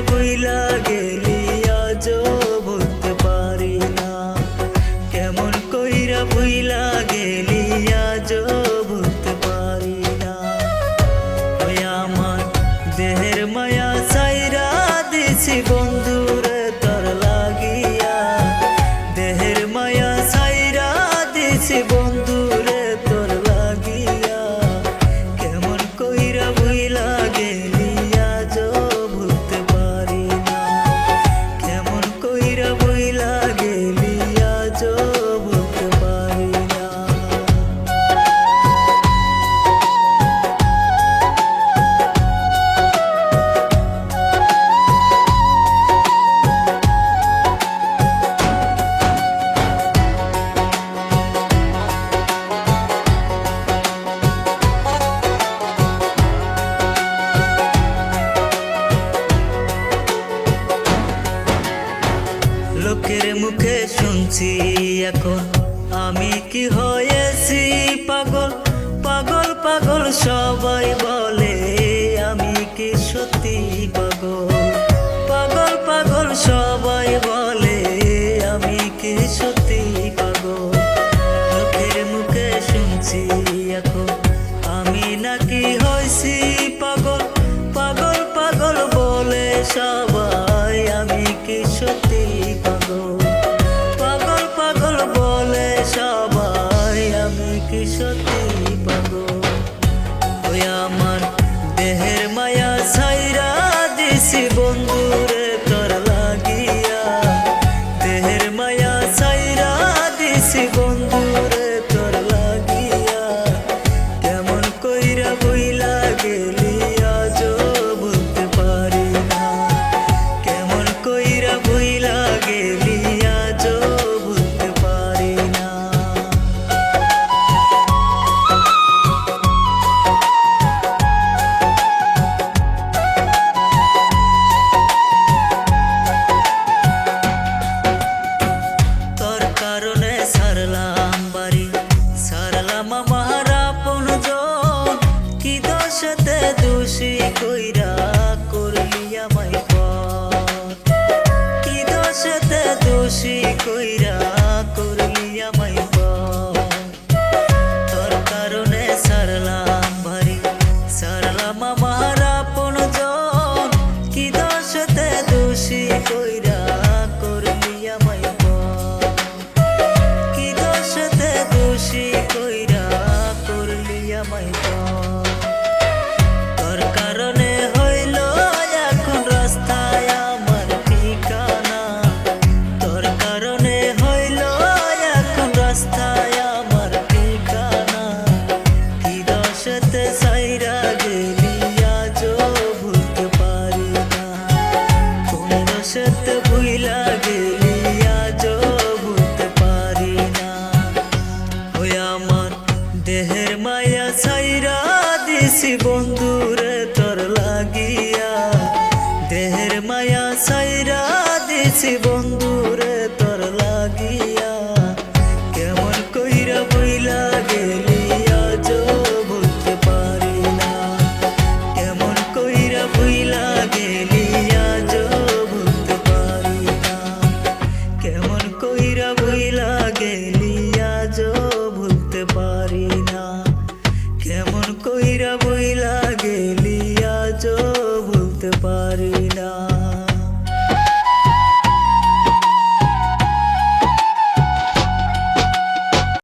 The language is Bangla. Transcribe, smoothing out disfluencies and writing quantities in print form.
ভুইলা গেলি আজও ভুলতে পারি না। কেমন কইরা ভুইলা গেলি আজও ভুলতে পারি না। ওই আমার দেহের মায়া ছাইরা দিছি বন্ধুরে তোর লাগিয়া। দেহের মায়া ছাইরা দিছি বন্ধুরে তোর লাগিয়া। কেমন কইরা ভুইলা গেলি আজও ভুলতে পারি না। কেমন কইরা ভুইলা গেলি আজও ভুলতে পারি না। লোকের মুখে শুনছি এখন আমি কি হয়েছি পাগল। পাগল পাগল সবাই বলে আমি কি সত্যি পাগল। পাগল পাগল সবাই বলে আমি কি সত্যি পাগল। লোকের মুখে শুনছি এখন আমি নাকি হয়েছি পাগল। পাগল পাগল বলে সবাই আমি কি সত্যি পাগল। পাগল পাগল বলে সবাই আমি কি সত্যি পাগল। ওই আমার দেহের মায়া ছাইরা দিছি বন্ধুরে তোর লাগিয়া। দেহের মায়া ছাইরা দিছি বন্ধুরে তোর লাগিয়া। কেমন কইরা ভুইলা গেলি আজও ভুলতে পারি না। কেমন কইরা ভুইলা গেলি আজও ভুলতে পারি না। তোর কারণে সারলাম বাড়ি, সারলাম আমার আপনজন। কি দোষেতে দোষী কইরা করলি আমায় পর। কি দোষেতে দোষী কইরা করলি আমায় পর। তোর কারণে সারলাম বাড়ি, সারলাম আমার আপনজন। কি দোষেতে দোষী কইরা